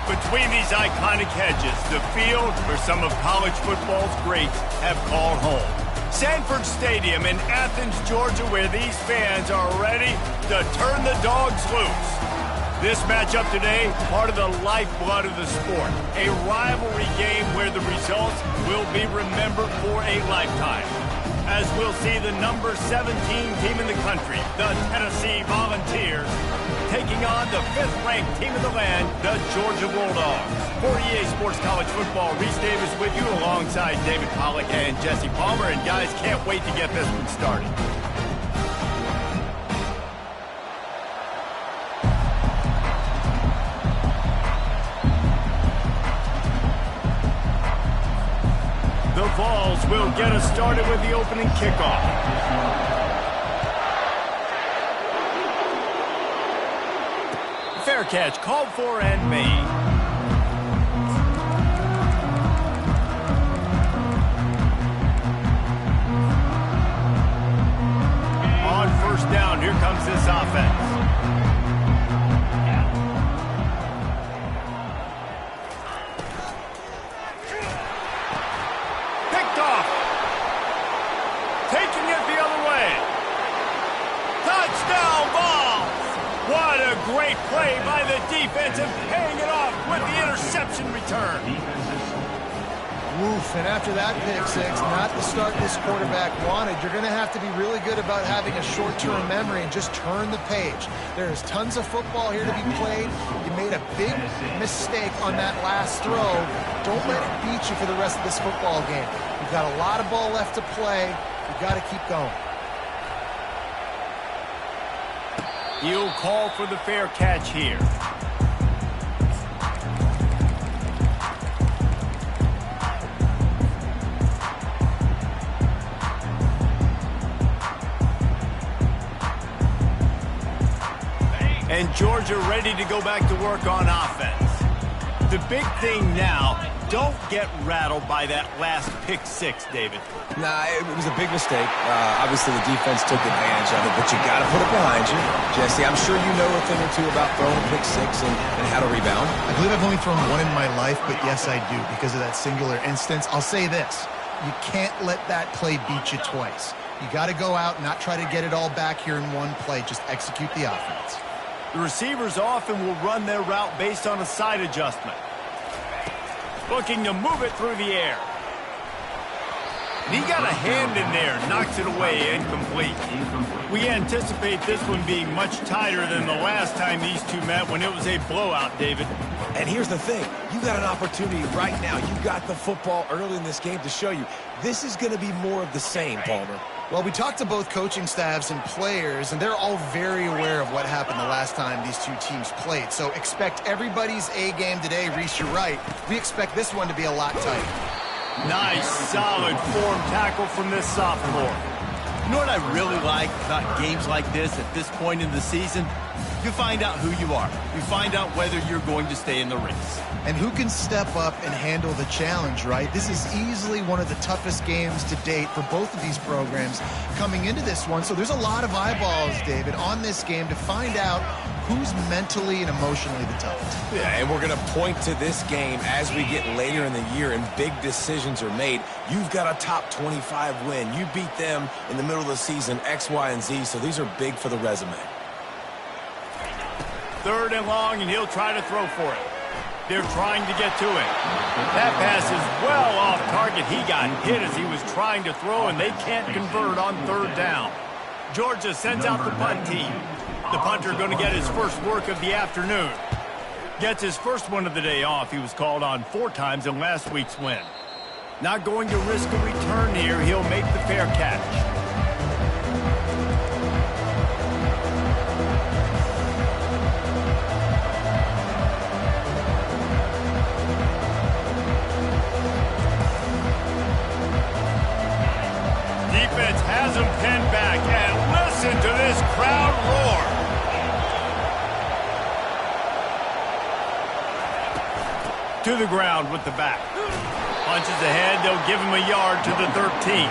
Between these iconic hedges, the field where some of college football's greats have called home. Sanford Stadium in Athens, Georgia, where these fans are ready to turn the dogs loose. This matchup today, part of the lifeblood of the sport. A rivalry game where the results will be remembered for a lifetime. As we'll see the number 17 team in the country, the Tennessee Volunteers, taking on the 5th-ranked team of the land, the Georgia Bulldogs. For EA Sports College Football, Reese Davis with you alongside David Pollack and Jesse Palmer. And guys, can't wait to get this one started. The Vols will get us started with the opening kickoff. Fair catch called for and made. On first down, here comes this offense. Picked off. Taking it the other way. Touchdown ball. What a great play by the defense and paying it off with the interception return. Oof, and after that pick six, not the start this quarterback wanted. You're going to have to be really good about having a short-term memory and just turn the page. There's tons of football here to be played. You made a big mistake on that last throw. Don't let it beat you for the rest of this football game. You've got a lot of ball left to play. You've got to keep going. He'll call for the fair catch here. And Georgia ready to go back to work on offense. The big thing now, don't get rattled by that last pick six, David. Nah, it was a big mistake. Obviously, the defense took advantage of it, but you got to put it behind you. Jesse, I'm sure you know a thing or two about throwing a pick six and how to rebound. I believe I've only thrown one in my life, but yes, I do because of that singular instance. I'll say this. You can't let that play beat you twice. You got to go out and not try to get it all back here in one play. Just execute the offense. The receivers often will run their route based on a side adjustment. Looking to move it through the air. He got a hand in there, knocks it away, incomplete. We anticipate this one being much tighter than the last time these two met when it was a blowout, David. And here's the thing. You got an opportunity right now. You got the football early in this game to show you. This is going to be more of the same, Palmer. Well, we talked to both coaching staffs and players, and they're all very aware of what happened the last time these two teams played. So expect everybody's A game today. Reese, you're right. We expect this one to be a lot tighter. Nice, solid form tackle from this sophomore. You know what I really like about games like this at this point in the season? You find out who you are. You find out whether you're going to stay in the race. And who can step up and handle the challenge, right? This is easily one of the toughest games to date for both of these programs coming into this one. So there's a lot of eyeballs, David, on this game to find out who's mentally and emotionally the toughest. Yeah, and we're going to point to this game as we get later in the year and big decisions are made. You've got a top 25 win. You beat them in the middle of the season, X, Y, and Z, so these are big for the resume. 3rd and long, and he'll try to throw for it. They're trying to get to him. That pass is well off target. He got hit as he was trying to throw, and they can't convert on 3rd down. Georgia sends out the punt team. The punter going to get his first work of the afternoon. Gets his first one of the day off. He was called on 4 times in last week's win. Not going to risk a return here. He'll make the fair catch. Defense has him pinned back, and listen to this crowd roar. To the ground with the back. Punches ahead, they'll give him a yard to the 13.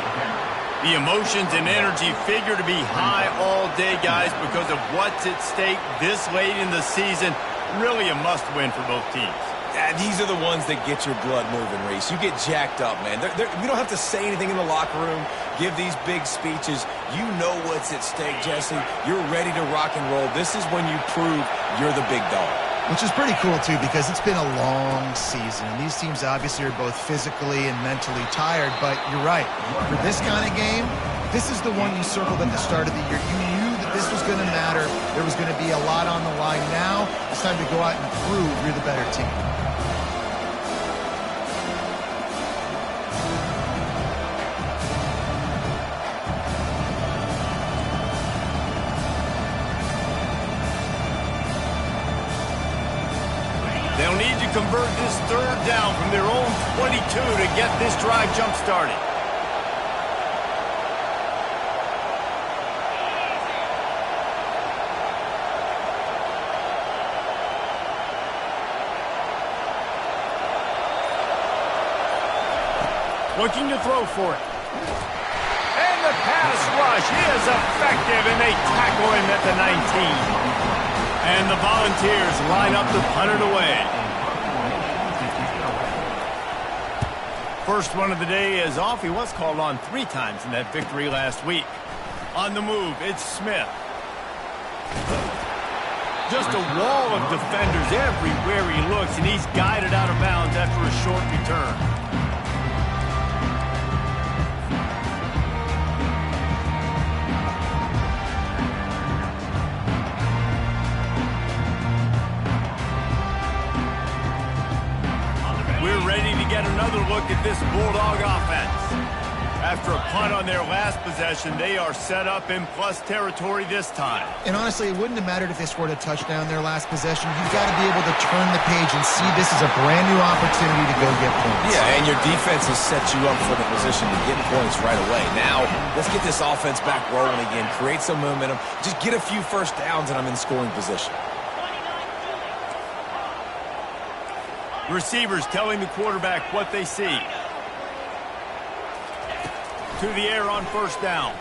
The emotions and energy figure to be high all day, guys, because of what's at stake this late in the season. Really a must-win for both teams. These are the ones that get your blood moving, Reese. You get jacked up, man. We don't have to say anything in the locker room, give these big speeches. You know what's at stake, Jesse. You're ready to rock and roll. This is when you prove you're the big dog. Which is pretty cool, too, because it's been a long season. And these teams obviously are both physically and mentally tired. But you're right. For this kind of game, this is the one you circled at the start of the year. You knew that this was going to matter. There was going to be a lot on the line. Now it's time to go out and prove you're the better team. They'll need to convert this third down from their own 22 to get this drive jump-started. Looking to throw for it. And the pass rush is effective, and they tackle him at the 19. And the Volunteers line up to punt it away. First one of the day is off. He was called on 3 times in that victory last week. On the move, it's Smith. Just a wall of defenders everywhere he looks, and he's guided out of bounds after a short return. Get another look at this Bulldog offense. After a punt on their last possession, they are set up in plus territory this time. And honestly, it wouldn't have mattered if they scored a touchdown their last possession. You've got to be able to turn the page and see this is a brand new opportunity to go get points. Yeah, and your defense has set you up for the position to get points right away. Now, let's get this offense back rolling again, create some momentum, just get a few first downs, and I'm in scoring position. Receivers telling the quarterback what they see. To the air on first down.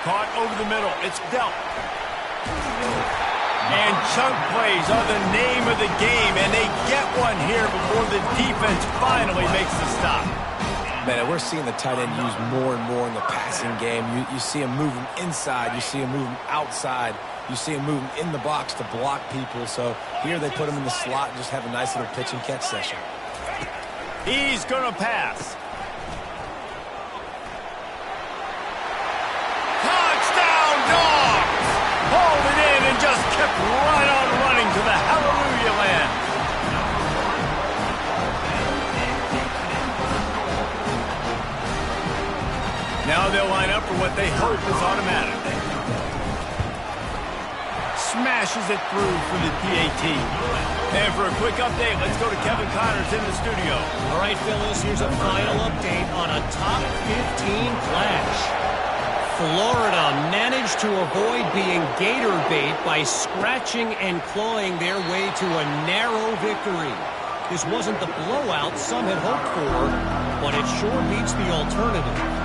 Caught over the middle. It's dealt. And chunk plays are the name of the game, and they get one here before the defense finally makes the stop. Man, we're seeing the tight end used more and more in the passing game. You see him moving inside. You see him moving outside. You see him moving in the box to block people. So here they put him in the slot and just have a nice little pitch and catch session. He's going to pass. Touchdown, Dogs! Hauled it in and just kept right on running to the hallelujah land. Now they'll line up for what they hope is automatic. Smashes it through for the PAT. And for a quick update, let's go to Kevin Connors in the studio. All right, fellas, here's a final update on a top 15 clash. Florida managed to avoid being gator bait by scratching and clawing their way to a narrow victory. This wasn't the blowout some had hoped for, but it sure beats the alternative.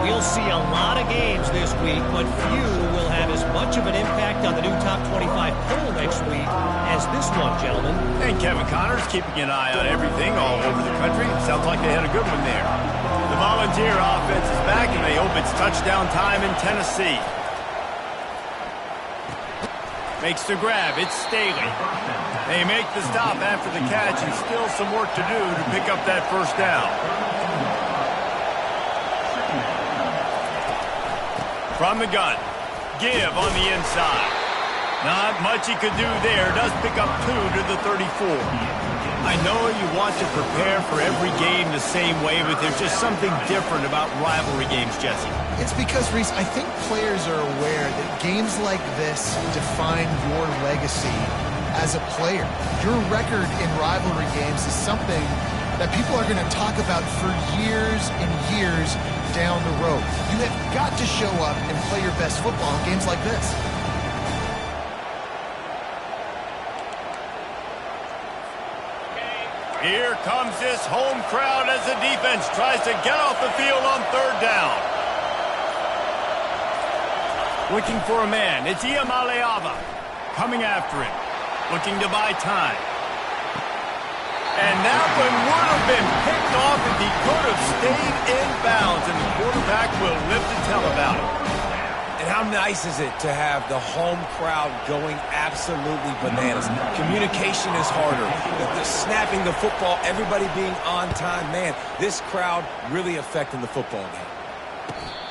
We'll see a lot of games this week, but few will have as much of an impact on the new top 25 poll next week as this one, gentlemen. And Kevin Connors keeping an eye on everything all over the country. Sounds like they had a good one there. The Volunteer offense is back, and they hope it's touchdown time in Tennessee. Makes the grab. It's Staley. They make the stop after the catch, and still some work to do to pick up that first down. From the gun, Give on the inside. Not much he could do there. Does pick up 2 to the 34. I know you want to prepare for every game the same way, but there's just something different about rivalry games, Jesse. It's because, Reese, I think players are aware that games like this define your legacy as a player. Your record in rivalry games is something that people are going to talk about for years and years down the road. You have got to show up and play your best football in games like this. Here comes this home crowd as the defense tries to get off the field on third down. Looking for a man. It's Iamaleava coming after him. Looking to buy time. And that one would have been picked off if he could have stayed in bounds, and the quarterback will live to tell about it. And how nice is it to have the home crowd going absolutely bananas? Communication is harder. The snapping the football, everybody being on time. Man, this crowd really affecting the football game.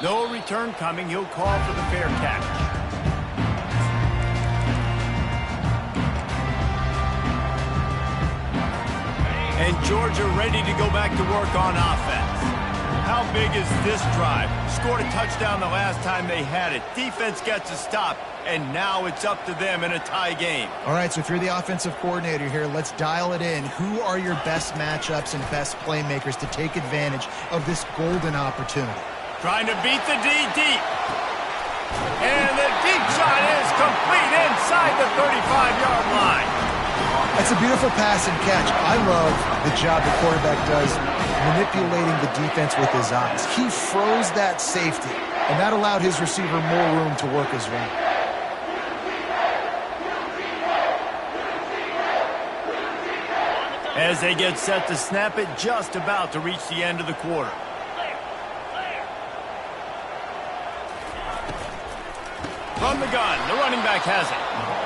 No return coming. He'll call for the fair catch. And Georgia ready to go back to work on offense. How big is this drive? Scored a touchdown the last time they had it. Defense gets a stop, and now it's up to them in a tie game. All right, so if you're the offensive coordinator here, let's dial it in. Who are your best matchups and best playmakers to take advantage of this golden opportunity? Trying to beat the D deep. And the deep shot is complete inside the 35-yard line. That's a beautiful pass and catch. I love the job the quarterback does manipulating the defense with his eyes. He froze that safety, and that allowed his receiver more room to work his route. As they get set to snap it, just about to reach the end of the quarter. From the gun, the running back has it.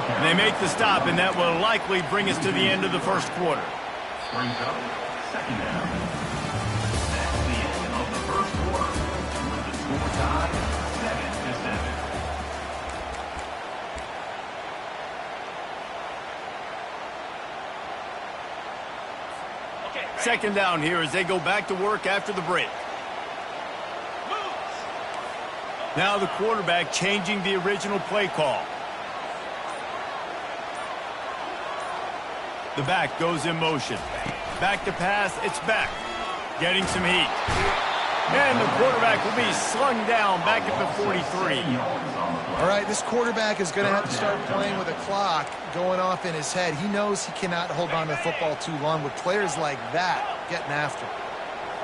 And they make the stop, and that will likely bring us to the end of the first quarter. Brings up second down. That's the end of the first quarter. With the score tied 7-7. Second down here as they go back to work after the break. Now the quarterback changing the original play call. The back goes in motion. Back to pass, it's back. Getting some heat. And the quarterback will be slung down back at the 43. All right, this quarterback is going to have to start playing with a clock going off in his head. He knows he cannot hold on to the football too long with players like that getting after him.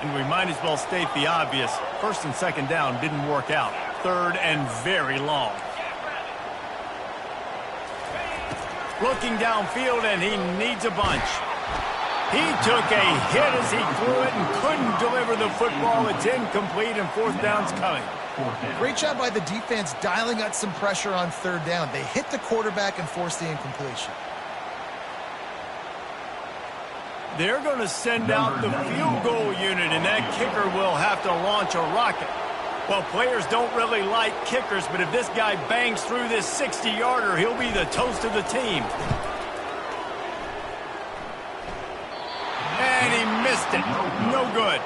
And we might as well state the obvious. First and second down didn't work out. Third and very long. Looking downfield, and he needs a bunch. He took a hit as he threw it and couldn't deliver the football. It's incomplete, and fourth down's coming. Great job by the defense dialing out some pressure on third down. They hit the quarterback and forced the incompletion. They're going to send out the field goal unit, and that kicker will have to launch a rocket. Well, players don't really like kickers, but if this guy bangs through this 60-yarder, he'll be the toast of the team. And he missed it. No good.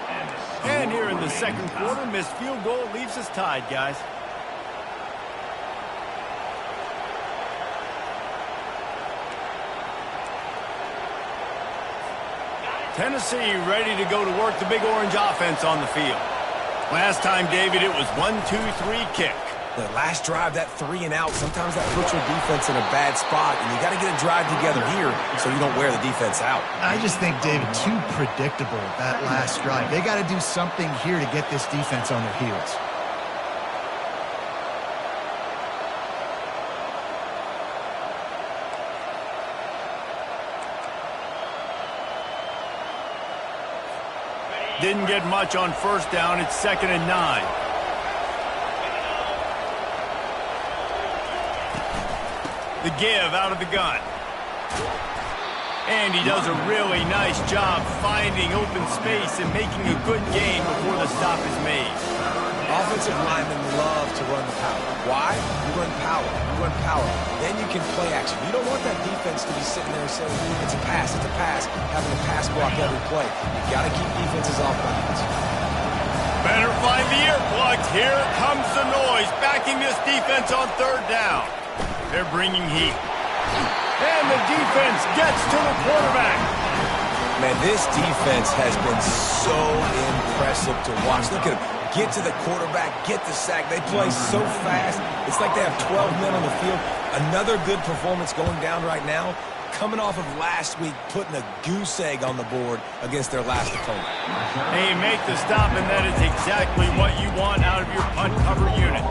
And here in the second quarter, missed field goal leaves us tied, guys. Tennessee ready to go to work the Big Orange offense on the field. Last time, David, it was 1-2-3 kick. The last drive, that 3 and out, sometimes that puts your defense in a bad spot, and you got to get a drive together here so you don't wear the defense out. I just think, David, too predictable, that last drive. They got to do something here to get this defense on their heels. Didn't get much on first down. It's 2nd and 9. The give out of the gun. And he does a really nice job finding open space and making a good gain before the stop is made. Offensive linemen love to run the power. Why? You run power. You run power. Then you can play action. You don't want that defense to be sitting there saying, it's a pass, having a pass block every play. You got to keep defenses off balance. Better find the earplugs. Here comes the noise, backing this defense on third down. They're bringing heat. And the defense gets to the quarterback. Man, this defense has been so impressive to watch. Look at them. Get to the quarterback, get the sack. They play so fast. It's like they have 12 men on the field. Another good performance going down right now. Coming off of last week, putting a goose egg on the board against their last opponent. Hey, make the stop, and that is exactly what you want out of your punt cover unit.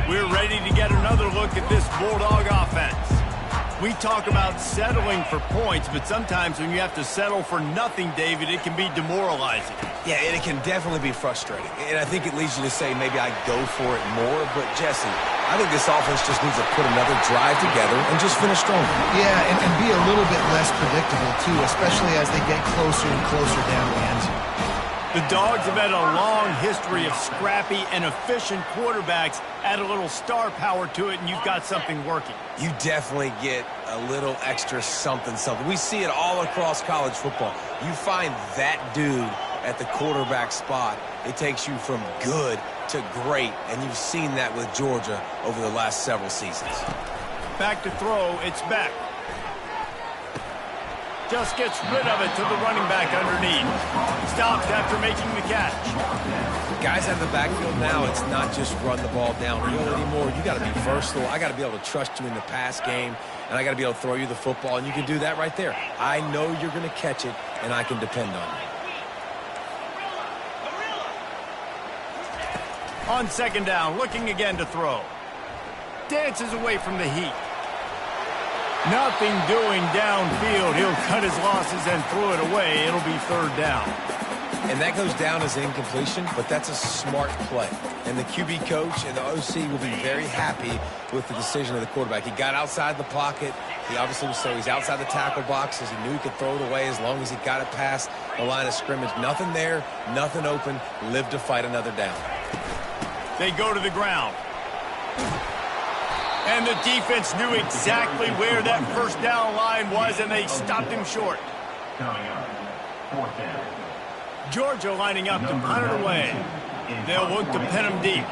We're ready to get another look at this Bulldog offense. We talk about settling for points, but sometimes when you have to settle for nothing, David, it can be demoralizing. Yeah, and it can definitely be frustrating. And I think it leads you to say maybe I go for it more. But, Jesse, I think this offense just needs to put another drive together and just finish strong. Yeah, and be a little bit less predictable, too, especially as they get closer and closer down the end zone. The Dogs have had a long history of scrappy and efficient quarterbacks. Add a little star power to it, and you've got something working. You definitely get a little extra something. We see it all across college football. You find that dude at the quarterback spot, it takes you from good to great, and you've seen that with Georgia over the last several seasons. Back to throw, it's Beck. Just gets rid of it to the running back underneath. Stopped after making the catch. Guys out of the backfield now, it's not just run the ball downhill anymore. You got to be versatile. I got to be able to trust you in the pass game, and I got to be able to throw you the football, and you can do that right there. I know you're going to catch it, and I can depend on you. On second down, looking again to throw. Dances away from the heat. Nothing doing downfield. He'll cut his losses and throw it away. It'll be third down. And that goes down as an incompletion, but that's a smart play. And the QB coach and the OC will be very happy with the decision of the quarterback. He got outside the pocket. He obviously was so he's outside the tackle boxes. He knew he could throw it away as long as he got it past the line of scrimmage. Nothing there, nothing open. Live to fight another down. They go to the ground. And the defense knew exactly where that first down line was, and they stopped him short. Coming up, fourth down. Georgia lining up to punt it away. They'll look to pin him deep.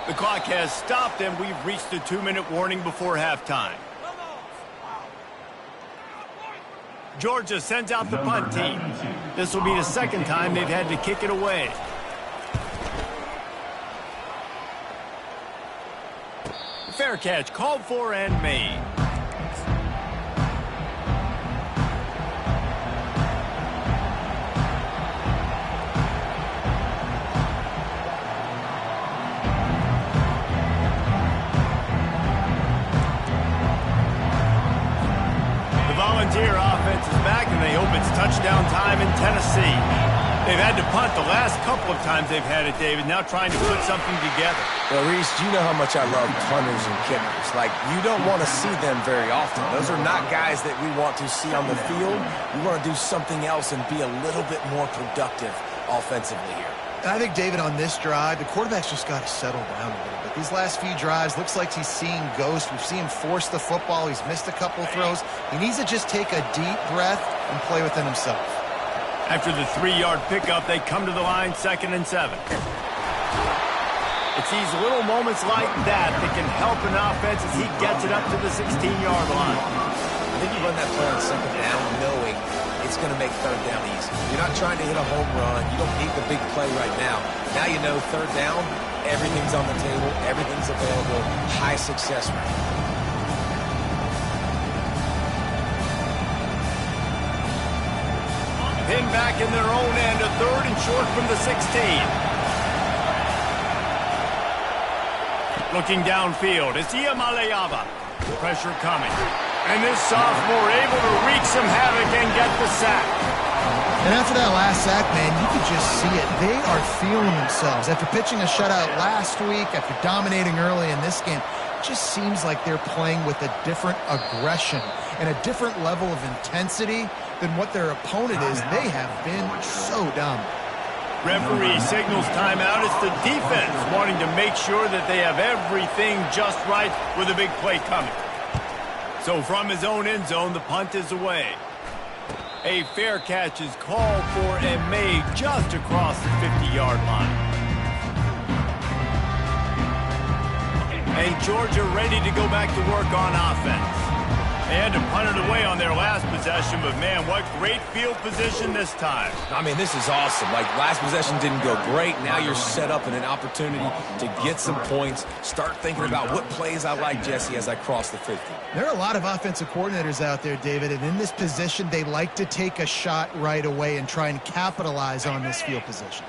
The clock has stopped, and we've reached the 2-minute warning before halftime. Georgia sends out the punt team. This will be the second time they've had to kick it away. Fair catch called for and made. Volunteer offense is back, and they hope it's touchdown time in Tennessee. They've had to punt the last couple of times they've had it, David, now trying to put something together. Well, Reese, you know how much I love punters and kickers. Like, you don't want to see them very often. Those are not guys that we want to see on the field. We want to do something else and be a little bit more productive offensively here. And I think, David, on this drive, the quarterback's just got to settle down a little bit. These last few drives, looks like he's seeing ghosts. We've seen him force the football. He's missed a couple throws. He needs to just take a deep breath and play within himself. After the 3-yard pickup, they come to the line, 2nd and 7. It's these little moments like that that can help an offense as he gets it up to the 16-yard line. I think you run that play on second down knowing it's going to make third down easy. You're not trying to hit a home run. You don't need the big play right now. Now you know third down, everything's on the table, everything's available, high success rate. Pinned back in their own end, a 3rd and short from the 16. Looking downfield, it's Iamaleava. Pressure coming. And this sophomore able to wreak some havoc and get the sack. And after that last sack, man, you could just see it. They are feeling themselves. After pitching a shutout last week, after dominating early in this game, it just seems like they're playing with a different aggression and a different level of intensity than what their opponent is. They have been so dominant. Referee signals timeout. It's the defense wanting to make sure that they have everything just right with a big play coming. So from his own end zone, the punt is away. A fair catch is called for and made just across the 50-yard line. And Georgia ready to go back to work on offense. They had to punt it away on their last possession, but man, what great field position this time. I mean, this is awesome. Like, last possession didn't go great. Now you're set up in an opportunity to get some points. Start thinking about what plays I like, Jesse, as I cross the 50. There are a lot of offensive coordinators out there, David, and in this position, they like to take a shot right away and try and capitalize on this field position.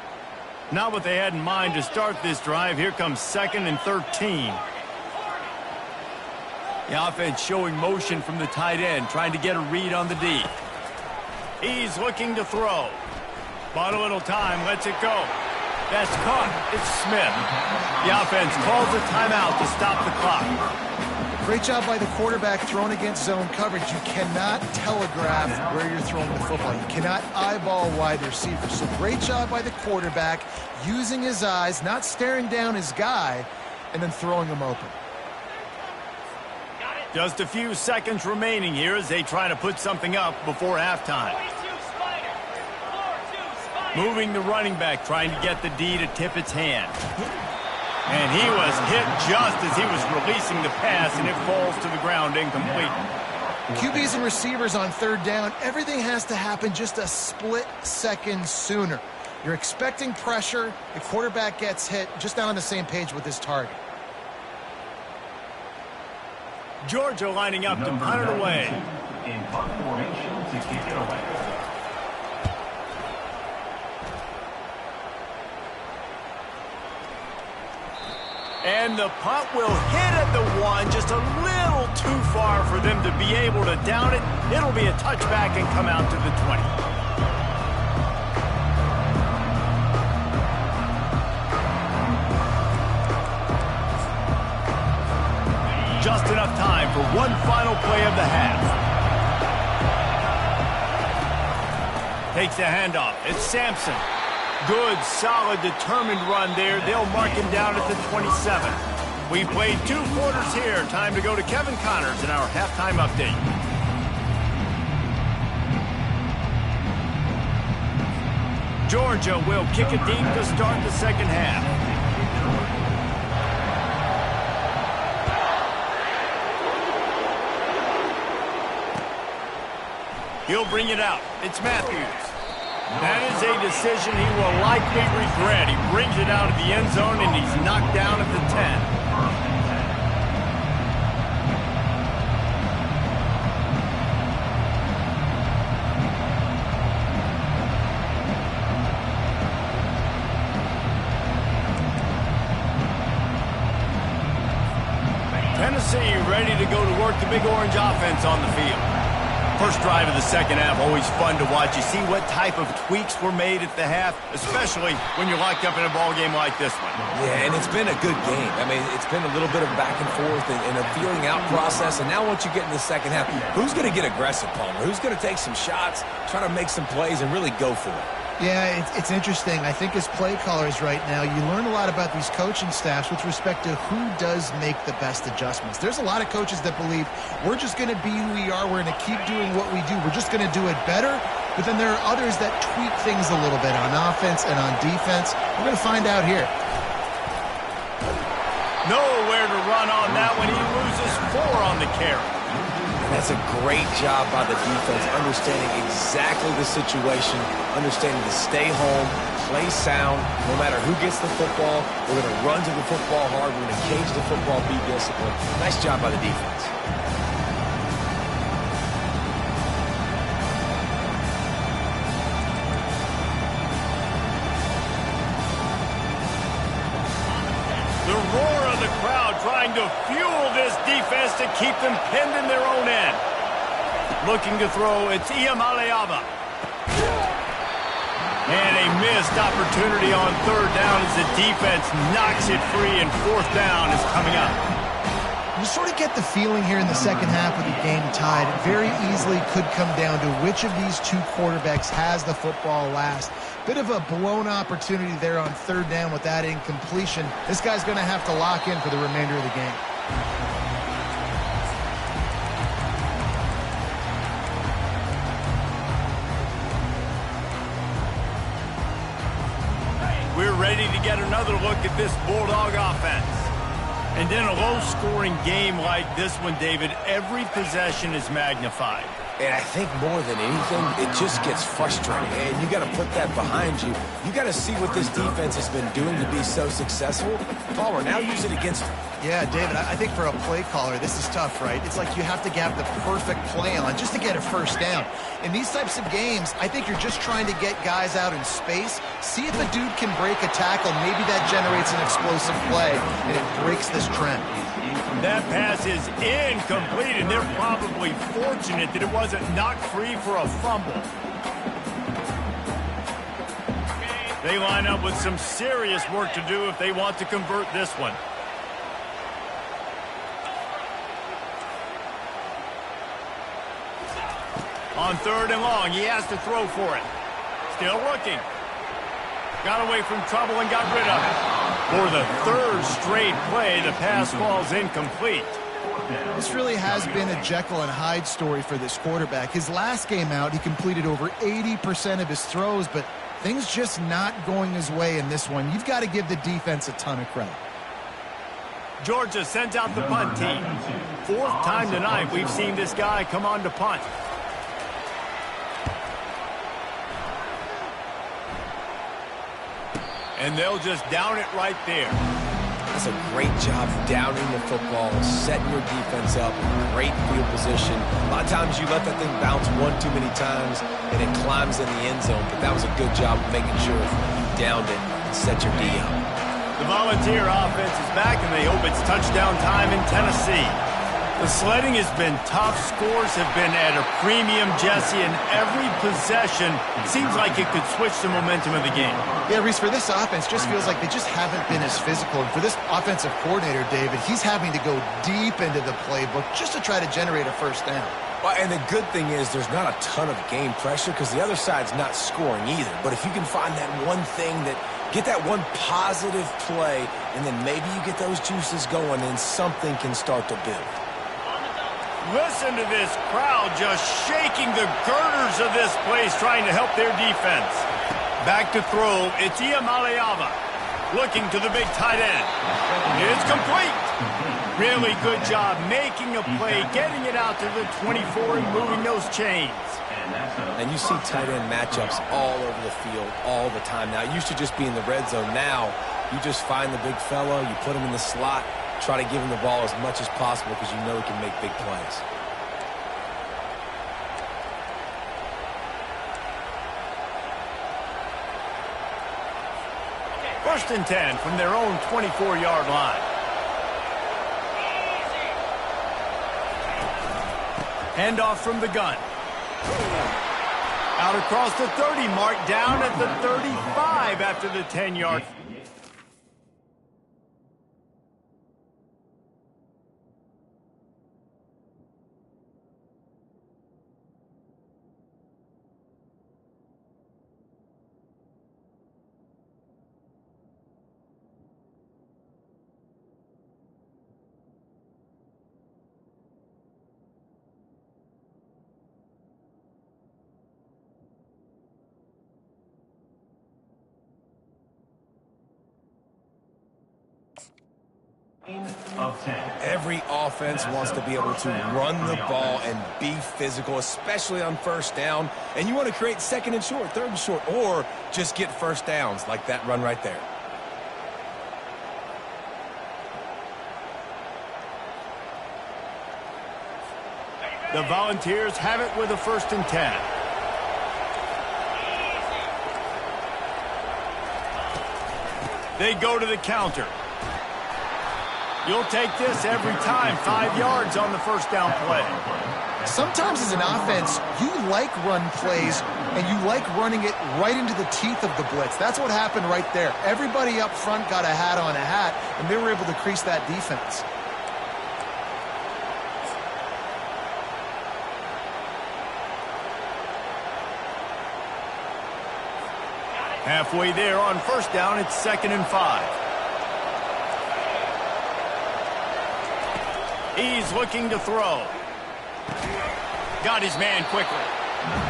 Not what they had in mind to start this drive. Here comes 2nd and 13. The offense showing motion from the tight end, trying to get a read on the D. He's looking to throw. Bought a little time, lets it go. That's caught. It's Smith. The offense calls a timeout to stop the clock. Great job by the quarterback throwing against zone coverage. You cannot telegraph where you're throwing the football. You cannot eyeball wide receivers. So great job by the quarterback using his eyes, not staring down his guy, and then throwing him open. Just a few seconds remaining here as they try to put something up before halftime. Moving the running back, trying to get the D to tip its hand. And he was hit just as he was releasing the pass, and it falls to the ground incomplete. QBs and receivers on 3rd down, everything has to happen just a split second sooner. You're expecting pressure, the quarterback gets hit, just not on the same page with his target. Georgia lining up to punt it away. In punt formation to kick it away. And the punt will hit at the 1, just a little too far for them to be able to down it. It'll be a touchback and come out to the 20. Just enough time for one final play of the half. Takes the handoff. It's Sampson. Good, solid, determined run there. They'll mark him down at the 27. We played 2 quarters here. Time to go to Kevin Connors in our halftime update. Georgia will kick it deep to start the second half. He'll bring it out. It's Matthews. That is a decision he will likely regret. He brings it out of the end zone, and he's knocked down at the 10. Tennessee ready to go to work the Big Orange offense on the field. First drive of the second half, always fun to watch. You see what type of tweaks were made at the half, especially when you're locked up in a ball game like this one. Yeah, and it's been a good game. I mean, it's been a little bit of back and forth and a feeling out process. And now once you get in the second half, who's going to get aggressive, Palmer? Who's going to take some shots, try to make some plays, and really go for it? Yeah, it's interesting. I think as play callers right now, you learn a lot about these coaching staffs with respect to who does make the best adjustments. There's a lot of coaches that believe we're just going to be who we are. We're going to keep doing what we do. We're just going to do it better. But then there are others that tweak things a little bit on offense and on defense. We're going to find out here. Nowhere to run on that one. He loses 4 on the carry. That's a great job by the defense, understanding exactly the situation, understanding to stay home, play sound, no matter who gets the football. We're going to run to the football hard. We're going to cage the football, be disciplined. Nice job by the defense. The roar of the crowd trying to fuel this defense to keep them pinned in their own end. Looking to throw, it's Iamaleava. And a missed opportunity on 3rd down as the defense knocks it free, and 4th down is coming up. You sort of get the feeling here in the second half with the game tied. It very easily could come down to which of these 2 quarterbacks has the football last. Bit of a blown opportunity there on 3rd down with that incompletion. This guy's going to have to lock in for the remainder of the game. We're ready to get another look at this Bulldog offense. And in a low-scoring game like this one, David, every possession is magnified. And I think more than anything, it just gets frustrating. And you got to put that behind you. You got to see what this defense has been doing to be so successful. Palmer, now use it against them. Yeah, David, I think for a play caller, this is tough, right? It's like you have to have the perfect play on just to get a first down. In these types of games, I think you're just trying to get guys out in space, see if a dude can break a tackle. Maybe that generates an explosive play, and it breaks this trend. That pass is incomplete, and they're probably fortunate that it wasn't knocked free for a fumble. They line up with some serious work to do if they want to convert this one. On 3rd and long, he has to throw for it. Still looking. Got away from trouble and got rid of it. For the 3rd straight play, the pass falls incomplete. This really has been a Jekyll and Hyde story for this quarterback. His last game out, he completed over 80% of his throws, but things just not going his way in this one. You've got to give the defense a ton of credit. Georgia sends out the punt team. 4th time tonight we've seen this guy come on to punt. And they'll just down it right there. That's a great job downing the football, setting your defense up, great field position. A lot of times you let that thing bounce one too many times and it climbs in the end zone, but that was a good job of making sure you downed it and set your D up. The Volunteer offense is back, and they hope it's touchdown time in Tennessee. The sledding has been tough. Scores have been at a premium, Jesse, and every possession seems like it could switch the momentum of the game. Yeah, Reese, for this offense, just feels like they just haven't been as physical. And for this offensive coordinator, David, he's having to go deep into the playbook just to try to generate a first down. Well, and the good thing is there's not a ton of game pressure because the other side's not scoring either. But if you can find that one thing that get that one positive play, and then maybe you get those juices going, then something can start to build. Listen to this crowd just shaking the girders of this place, trying to help their defense. Back to throw, it's Iamaleava. Looking to the big tight end. It's complete. Really good job making a play, getting it out to the 24 and moving those chains. And you see tight end matchups all over the field all the time. Now, it used to just be in the red zone. Now, you just find the big fella, you put him in the slot, try to give him the ball as much as possible because you know he can make big plays. First and 10 from their own 24-yard line. Handoff from the gun. Out across the 30 mark, down at the 35 after the 10-yard. Of 10. Every offense wants to be able to run the ball and be physical, especially on first down. And you want to create 2nd and short, 3rd and short, or just get first downs like that run right there. The Volunteers have it with a 1st and 10. They go to the counter. You'll take this every time. 5 yards on the first down play. Sometimes as an offense, you like run plays, and you like running it right into the teeth of the blitz. That's what happened right there. Everybody up front got a hat on a hat, and they were able to crease that defense. Halfway there on first down, it's 2nd and 5. He's looking to throw. Got his man quickly.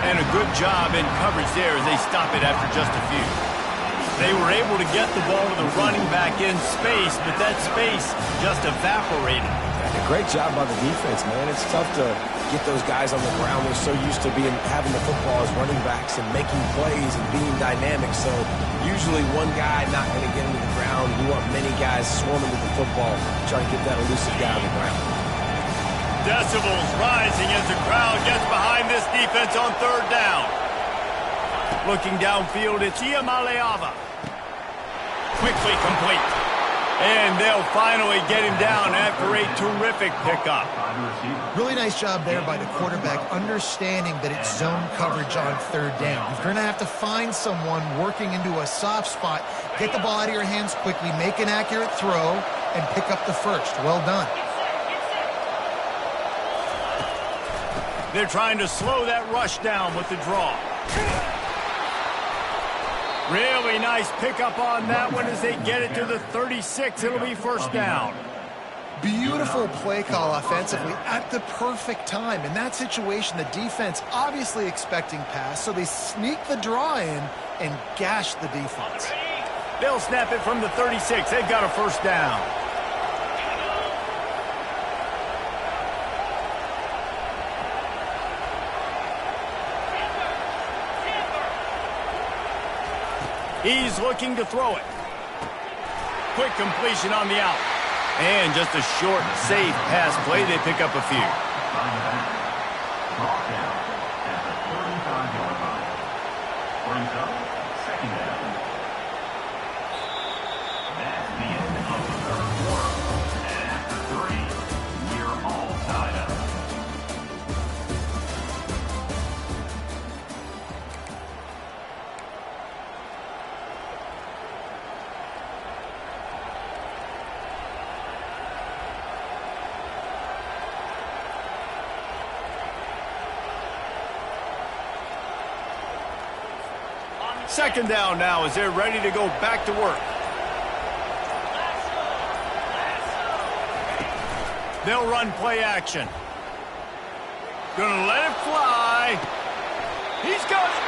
And a good job in coverage there as they stop it after just a few. They were able to get the ball to the running back in space, but that space just evaporated. And a great job by the defense, man. It's tough to get those guys on the ground. They're so used to having the football as running backs and making plays and being dynamic. So usually one guy not going to get into the ground. You want many guys swarming with the football, trying to get that elusive guy on the ground. Decibels rising as the crowd gets behind this defense on third down. Looking downfield, it's Iamaleava. Quickly complete. And they'll finally get him down after a terrific pickup. Really nice job there by the quarterback, understanding that it's zone coverage on third down. You're going to have to find someone working into a soft spot, get the ball out of your hands quickly, make an accurate throw, and pick up the first. Well done. They're trying to slow that rush down with the draw. Really nice pickup on that one as they get it to the 36. It'll be first down. Beautiful play call offensively at the perfect time. In that situation, the defense obviously expecting pass, so they sneak the draw in and gash the defense. They'll snap it from the 36. They've got a first down. He's looking to throw it. Quick completion on the out. And just a short, safe pass play. They pick up a few. Brought down at the 35-yard line. Brings up second down. That's the end of the third quarter. And after 3, we're all tied up. Second down now as they're ready to go back to work. They'll run play action. Gonna let it fly. He's got it.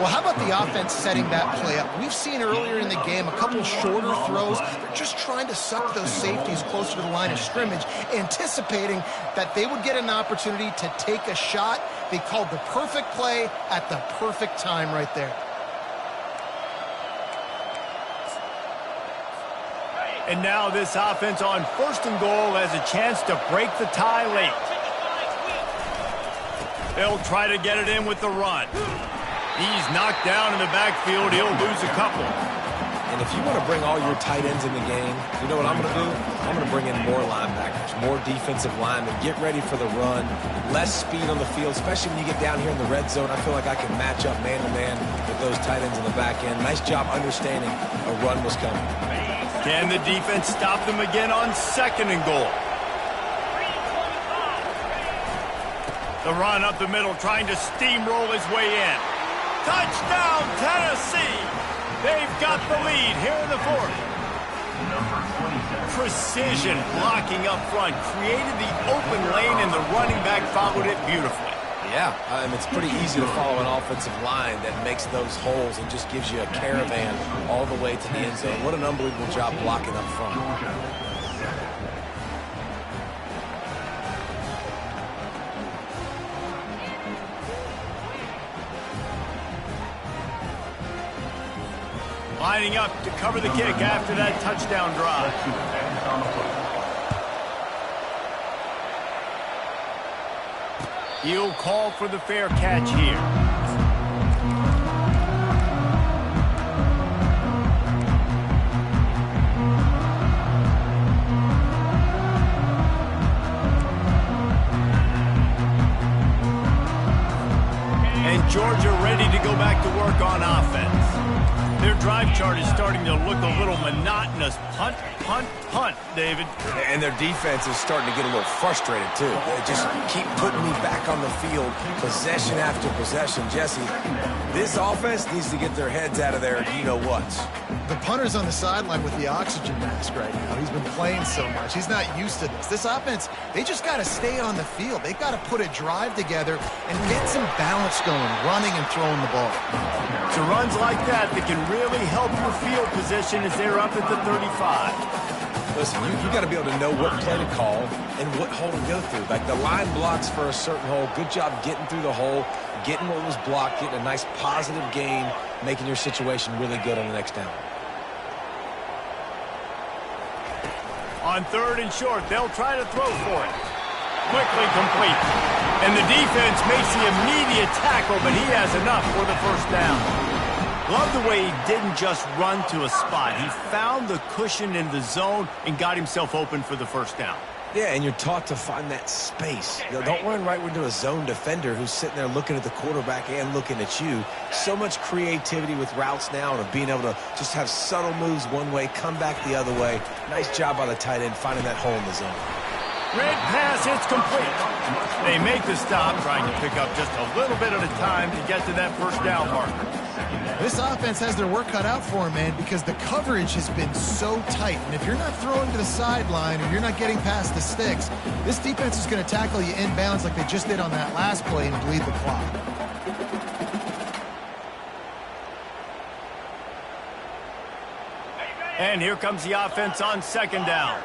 Well, how about the offense setting that play up? We've seen earlier in the game a couple shorter throws. They're just trying to suck those safeties closer to the line of scrimmage, anticipating that they would get an opportunity to take a shot. They called the perfect play at the perfect time right there. And now this offense on first and goal has a chance to break the tie late. They'll try to get it in with the run. He's knocked down in the backfield. He'll lose a couple. And if you want to bring all your tight ends in the game, you know what I'm going to do? I'm going to bring in more linebackers, more defensive linemen, get ready for the run, less speed on the field, especially when you get down here in the red zone. I feel like I can match up man-to-man with those tight ends in the back end. Nice job understanding a run was coming. Can the defense stop them again on second and goal? The run up the middle, trying to steamroll his way in. Touchdown, Tennessee! They've got the lead here in the fourth. Precision blocking up front, created the open lane, and the running back followed it beautifully. Yeah, it's pretty easy to follow an offensive line that makes those holes and just gives you a caravan all the way to the end zone. What an unbelievable job blocking up front. Lining up to cover the kick after that touchdown drive. He'll call for the fair catch here. And Georgia ready to go back to work on offense. Their drive chart is starting to look a little monotonous. Punt, punt, punt, David. And their defense is starting to get a little frustrated, too. They just keep putting me back on the field, possession after possession. Jesse, this offense needs to get their heads out of their you-know-whats. The punter's on the sideline with the oxygen mask right now. He's been playing so much. He's not used to this. This offense, they just got to stay on the field. They've got to put a drive together and get some balance going, running and throwing the ball. It's runs like that can really help your field position as they're up at the 35. Listen, you got to be able to know what play to call and what hole to go through. Like the line blocks for a certain hole. Good job getting through the hole, getting what was blocked, getting a nice positive gain, making your situation really good on the next down. On 3rd and short, they'll try to throw for it. Quickly complete. And the defense makes the immediate tackle, but he has enough for the first down. Love the way he didn't just run to a spot. He found the cushion in the zone and got himself open for the first down. Yeah, and you're taught to find that space. You know, don't run right into a zone defender who's sitting there looking at the quarterback and looking at you. So much creativity with routes now and of being able to just have subtle moves one way, come back the other way. Nice job by the tight end finding that hole in the zone. Red pass, it's complete. They make the stop, trying to pick up just a little bit at a time to get to that first down marker. This offense has their work cut out for them, man, because the coverage has been so tight. And if you're not throwing to the sideline or you're not getting past the sticks, this defense is going to tackle you inbounds like they just did on that last play and bleed the clock. And here comes the offense on 2nd down.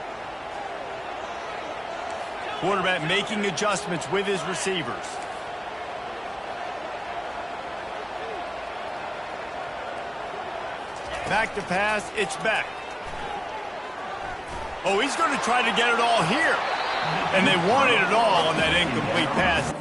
Quarterback making adjustments with his receivers. Back to pass, it's back. Oh, he's going to try to get it all here. And they wanted it all on that incomplete pass.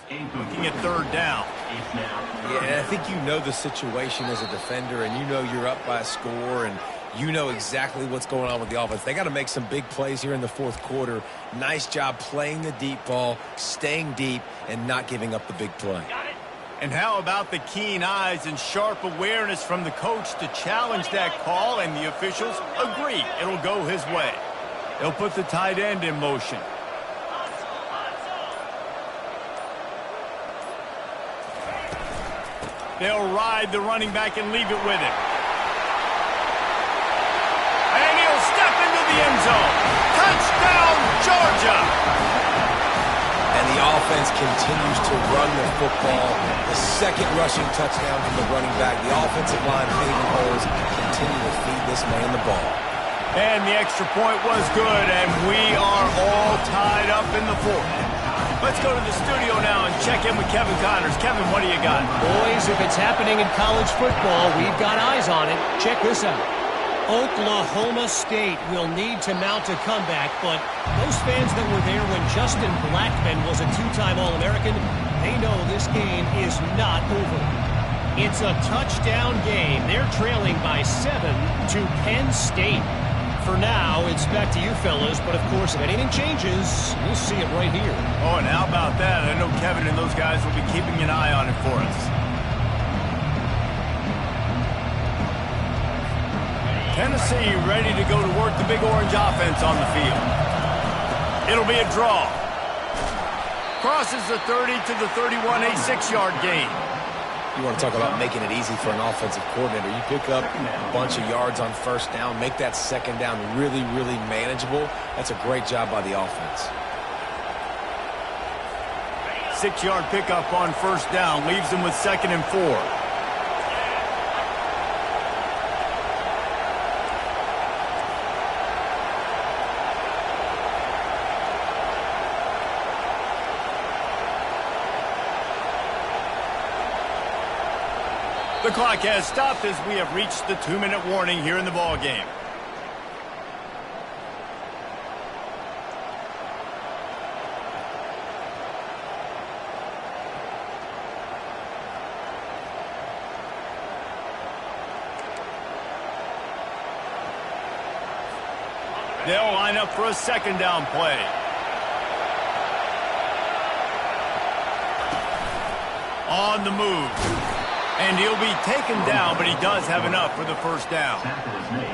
Looking at 3rd down. Yeah, and I think you know the situation as a defender, and you know you're up by a score, and you know exactly what's going on with the offense. They got to make some big plays here in the 4th quarter. Nice job playing the deep ball, staying deep, and not giving up the big play. And how about the keen eyes and sharp awareness from the coach to challenge that call, and the officials agree it'll go his way. They'll put the tight end in motion. They'll ride the running back and leave it with him. And he'll step into the end zone. Touchdown, Georgia! And the offense continues to run the football. The 2nd rushing touchdown from the running back. The offensive line paving holes continue to feed this man the ball. And the extra point was good, and we are all tied up in the 4th. Let's go to the studio now and check in with Kevin Connors. Kevin, what do you got? Boys, if it's happening in college football, we've got eyes on it. Check this out. Oklahoma State will need to mount a comeback, but those fans that were there when Justin Blackmon was a 2-time All-American, they know this game is not over. It's a touchdown game. They're trailing by 7 to Penn State. For now, it's back to you fellas, but of course, if anything changes, you'll see it right here. Oh, and how about that? I know Kevin and those guys will be keeping an eye on it for us. Tennessee ready to go to work the Big Orange offense on the field. It'll be a draw. Crosses the 30 to the 31, a 6-yard gain. You want to talk about making it easy for an offensive coordinator. You pick up a bunch of yards on 1st down, make that 2nd down really, really manageable. That's a great job by the offense. 6-yard pickup on 1st down, leaves them with 2nd and 4. The clock has stopped as we have reached the 2-minute warning here in the ball game. They'll line up for a 2nd down play. On the move. And he'll be taken down, but he does have enough for the first down.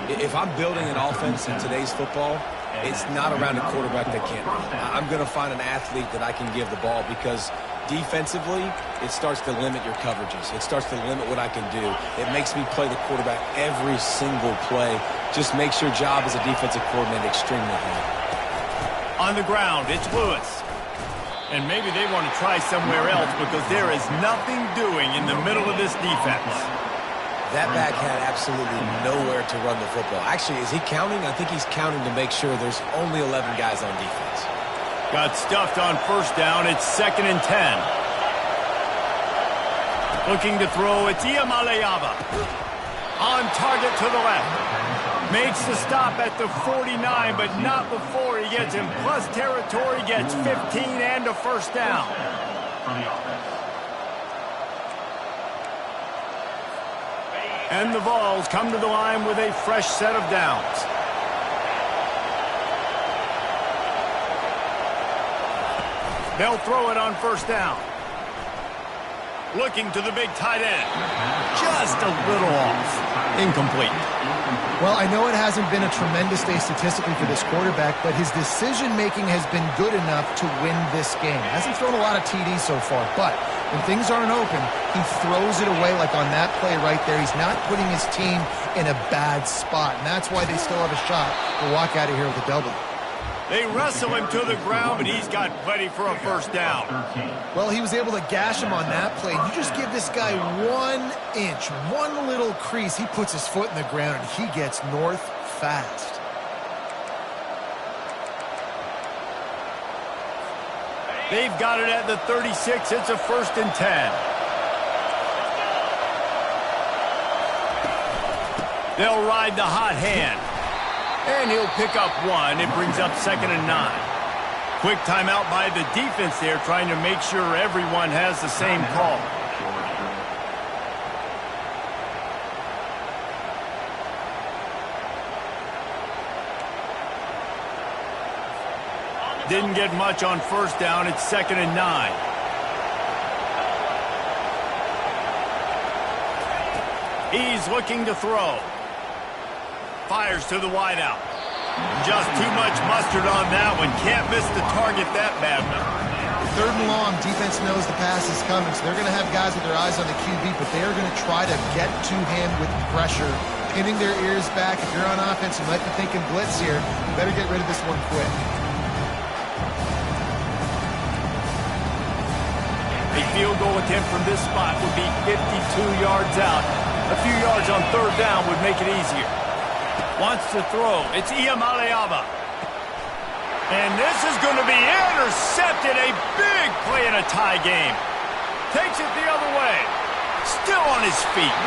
If I'm building an offense in today's football, it's not around a quarterback that can't run. I'm going to find an athlete that I can give the ball because defensively, it starts to limit your coverages. It starts to limit what I can do. It makes me play the quarterback every single play. Just makes your job as a defensive coordinator extremely hard. On the ground, it's Lewis. And maybe they want to try somewhere else because there is nothing doing in the middle of this defense. That back had absolutely nowhere to run the football. Actually, is he counting? I think he's counting to make sure there's only 11 guys on defense. Got stuffed on first down. It's 2nd and 10. Looking to throw. It's Iamaleava. On target to the left. Makes the stop at the 49, but not before he gets in plus territory, gets 15 and a first down. And the Vols come to the line with a fresh set of downs. They'll throw it on first down. Looking to the big tight end. Just a little off. Incomplete. Well, I know it hasn't been a tremendous day statistically for this quarterback, but his decision-making has been good enough to win this game. Hasn't thrown a lot of TDs so far, but when things aren't open, he throws it away like on that play right there. He's not putting his team in a bad spot, and that's why they still have a shot to walk out of here with a W. They wrestle him to the ground, but he's got plenty for a first down. Well, he was able to gash him on that play. You just give this guy 1 inch, one little crease. He puts his foot in the ground, and he gets north fast. They've got it at the 36. It's a 1st and 10. They'll ride the hot hand. And he'll pick up 1. It brings up 2nd and 9. Quick timeout by the defense there, trying to make sure everyone has the same call. Didn't get much on first down. It's 2nd and 9. He's looking to throw. Fires to the wideout. Just too much mustard on that one. Can't miss the target that badly. 3rd and long, defense knows the pass is coming, so they're going to have guys with their eyes on the QB, but they are going to try to get to him with pressure, pinning their ears back. If you're on offense, you might be thinking blitz here. You better get rid of this one quick. A field goal attempt from this spot would be 52 yards out. A few yards on 3rd down would make it easier. Wants to throw. It's Iamaleava. And this is going to be intercepted. A big play in a tie game. Takes it the other way. Still on his feet.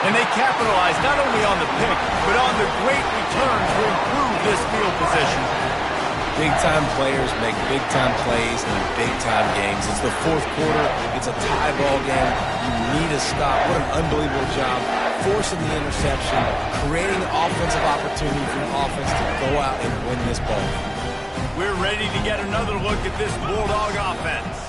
And they capitalize not only on the pick, but on the great return to improve this field position. Big-time players make big-time plays in big-time games. It's the 4th quarter. It's a tie ball game. You need a stop. What an unbelievable job. Forcing the interception, creating offensive opportunity for the offense to go out and win this ball. We're ready to get another look at this Bulldog offense.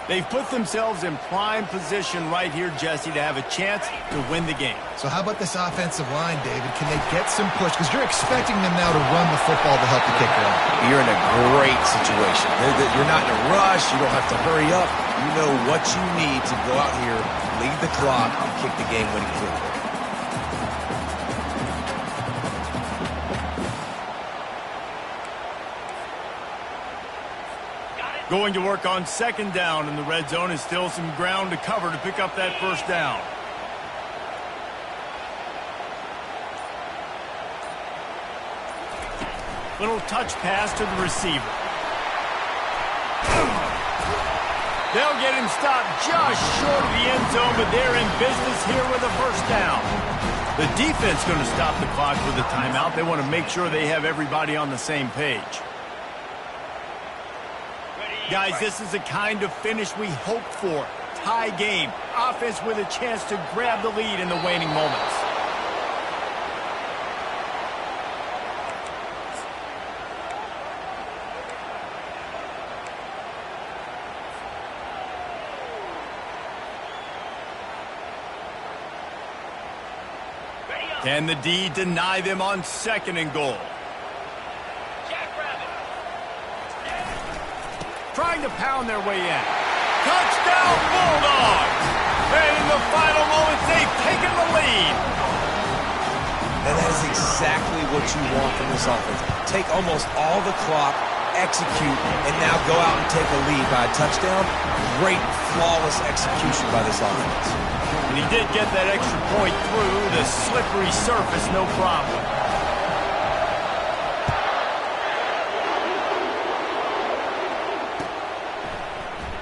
They've put themselves in prime position right here, Jesse, to have a chance to win the game. So how about this offensive line, David? Can they get some push? Because you're expecting them now to run the football to help the kicker out. You're in a great situation. You're not in a rush. You don't have to hurry up. You know what you need to go out here, lead the clock, and kick the game-winning field goal. Going to work on 2nd down in the red zone is still some ground to cover to pick up that first down. Little touch pass to the receiver. They'll get him stopped just short of the end zone, but they're in business here with a first down. The defense going to stop the clock with a timeout. They want to make sure they have everybody on the same page. Guys, this is the kind of finish we hope for. Tie game. Offense with a chance to grab the lead in the waning moments. Can the D deny them on 2nd and goal? Trying to pound their way in. Touchdown, Bulldogs! And in the final moments, they've taken the lead. And that is exactly what you want from this offense. Take almost all the clock, execute, and now go out and take a lead by a touchdown. Great, flawless execution by this offense. And he did get that extra point through the slippery surface, no problem.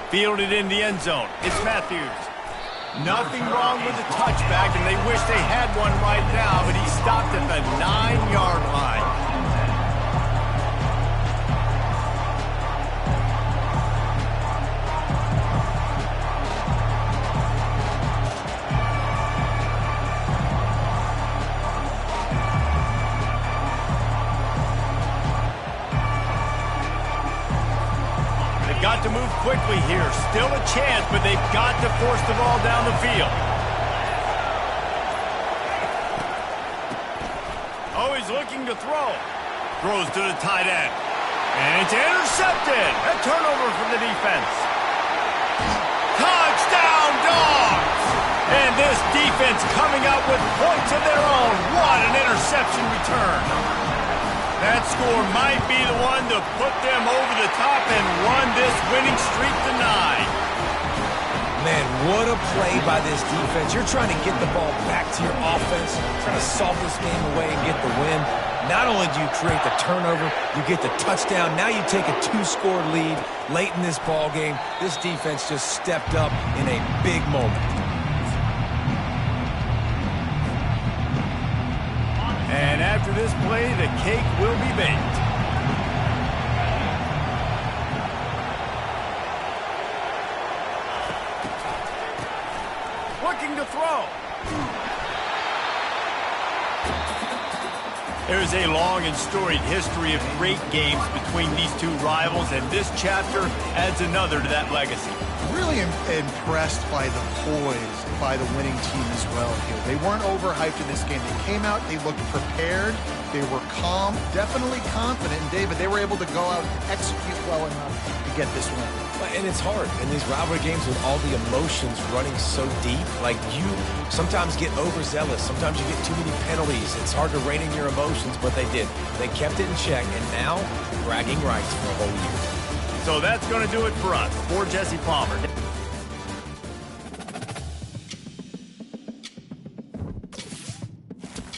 Fielded in the end zone. It's Matthews. Nothing wrong with the touchback, and they wish they had one right now, but he stopped at the 9-yard line. Got to move quickly here. Still a chance, but they've got to force the ball down the field. Oh, he's looking to throw. Throws to the tight end. And it's intercepted. A turnover for the defense. Touchdown, Dogs! And this defense coming up with points of their own. What an interception return. That score might be the one to put them over the top and run this winning streak to 9. Man, what a play by this defense. You're trying to get the ball back to your offense, trying to solve this game away and get the win. Not only do you create the turnover, you get the touchdown. Now you take a 2-score lead late in this ball game. This defense just stepped up in a big moment. And after this play, the cake will be baked. Looking to throw. There's a long and storied history of great games between these two rivals, and this chapter adds another to that legacy. Really impressed by the poise by the winning team as well here. They weren't overhyped in this game. They came out, they looked prepared, they were calm, definitely confident. And David, they were able to go out and execute well enough to get this win. And it's hard in these rivalry games with all the emotions running so deep. Like, you sometimes get overzealous. Sometimes you get too many penalties. It's hard to rein in your emotions, but they did. They kept it in check, and now bragging rights for a whole year. So that's going to do it for us. For Jesse Palmer.